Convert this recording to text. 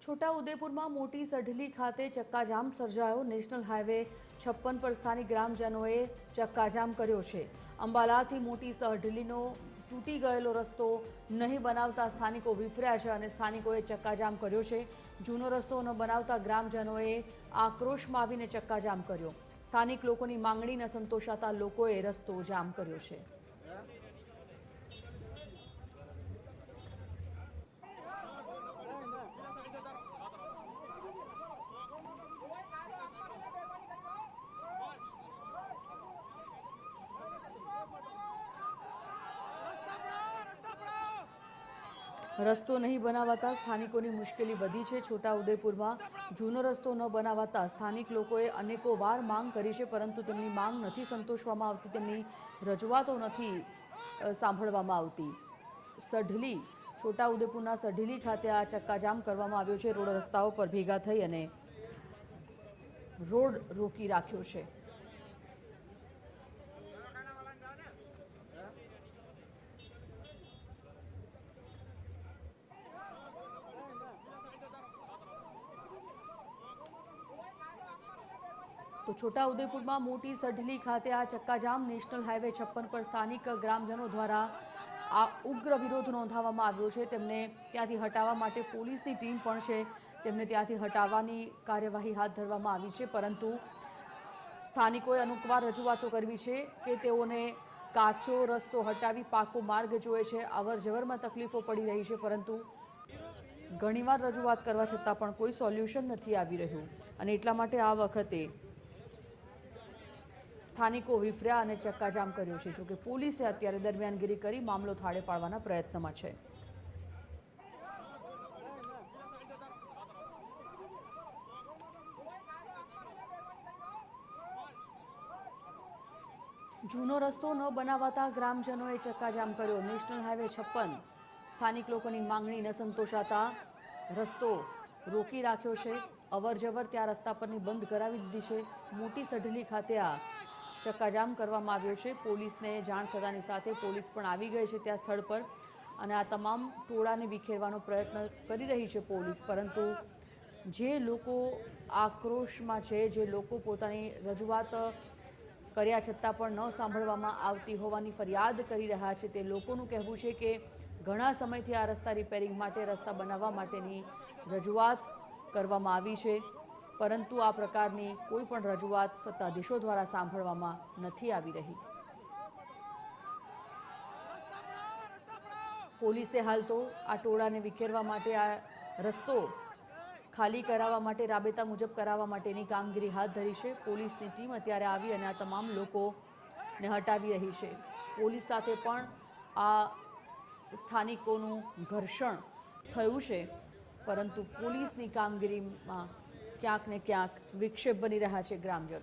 છોટાઉદેપુરમાં મોટી સઢલી ખાતે ચક્કાજામ સર્જાયો। નેશનલ હાઈવે 56 પર સ્થાનિક ગ્રામજનોએ ચક્કાજામ કર્યો છે। અંબાલાથી મોટી સઢલીનો તૂટી ગયેલો રસ્તો નહીં બનાવતા સ્થાનિકો વિફર્યા છે અને સ્થાનિકોએ ચક્કાજામ કર્યો છે। જૂનો રસ્તો ન બનાવતા ગ્રામજનોએ આક્રોશમાં આવીને ચક્કાજામ કર્યો। સ્થાનિક લોકોની માંગણી ન સંતોષાતા લોકોએ રસ્તો જામ કર્યો છે। રસ્તો નહીં બનાવાતા સ્થાનિકોની મુશ્કેલી વધી છે। છોટાઉદેપુરમાં જૂનો રસ્તો ન બનાવાતા સ્થાનિક લોકોએ અનેકો વાર માંગ કરી છે, પરંતુ તેમની માંગ નથી સંતોષવામાં આવતી, તેમની રજૂઆતો નથી સાંભળવામાં આવતી। સઢલી છોટાઉદેપુરના સઢલી ખાતે આ ચક્કાજામ કરવામાં આવ્યો છે। રોડ રસ્તાઓ પર ભેગા થઈ અને રોડ રોકી રાખ્યો છે। તો છોટાઉદેપુરમાં મોટી સઢલી ખાતે આ ચક્કાજામ નેશનલ હાઈવે 56 પર સ્થાનિક ગ્રામજનો દ્વારા આ ઉગ્ર વિરોધ નોંધાવવામાં આવ્યો છે। તેમને ત્યાંથી હટાવવા માટે પોલીસની ટીમ પણ છે, તેમને ત્યાંથી હટાવવાની કાર્યવાહી હાથ ધરવામાં આવી છે, પરંતુ સ્થાનિકોએ અનેકવાર રજૂઆતો કરવી છે કે તેઓને કાચો રસ્તો હટાવી પાકો માર્ગ જોઈએ છે। અવર જવરમાં તકલીફો પડી રહી છે, પરંતુ ઘણીવાર રજૂઆત કરવા છતાં પણ કોઈ સોલ્યુશન નથી આવી રહ્યું અને એટલા માટે આ વખતે સ્થાનિકો વિફર્યા અને ચક્કાજામ કર્યો છે। જોકે પોલીસે અત્યારે દરમિયાનગીરી કરી મામલો થાળે પાડવાના પ્રયત્નમાં છે। જૂનો રસ્તો ન બનાવાતા ગ્રામજનોએ ચક્કાજામ કર્યો। નેશનલ હાઈવે 56 સ્થાનિક લોકોની માંગણી ન સંતોષાતા રસ્તો રોકી રાખ્યો છે। અવર જવર ત્યાં રસ્તા પરની બંધ કરાવી દીધી છે। મોટી સઢલી ખાતે આ ચક્કાજામ કરવામાં આવ્યો છે। પોલીસને જાણ થતાની સાથે પોલીસ પણ આવી ગઈ છે ત્યાં સ્થળ પર અને આ તમામ ટોળાને વિખેરવાનો પ્રયત્ન કરી રહી છે પોલીસ, પરંતુ જે લોકો આક્રોશમાં છે, જે લોકો પોતાની રજૂઆત કર્યા છતાં પણ ન સાંભળવામાં આવતી હોવાની ફરિયાદ કરી રહ્યા છે, તે લોકોનું કહેવું છે કે ઘણા સમયથી આ રસ્તા રિપેરિંગ માટે, રસ્તા બનાવવા માટેની રજૂઆત કરવામાં આવી છે, પરંતુ આ પ્રકારની કોઈ પણ રજૂઆત સત્તાધીશો દ્વારા સાંભળવામાં નથી આવી રહી। પોલીસે હાલ તો આ ટોળાને વિખેરવા માટે, આ રસ્તો ખાલી કરાવવા માટે, રાબેતા મુજબ કરાવવા માટેની કામગીરી હાથ ધરી છે। પોલીસની ટીમ અત્યારે આવી અને આ તમામ લોકોને હટાવી રહી છે। પોલીસ સાથે પણ આ સ્થાનિકોનું ઘર્ષણ થયું છે, પરંતુ પોલીસની કામગીરીમાં ક્યાંક ને ક્યાંક વિક્ષેપ બની રહ્યા છે ગ્રામજનો।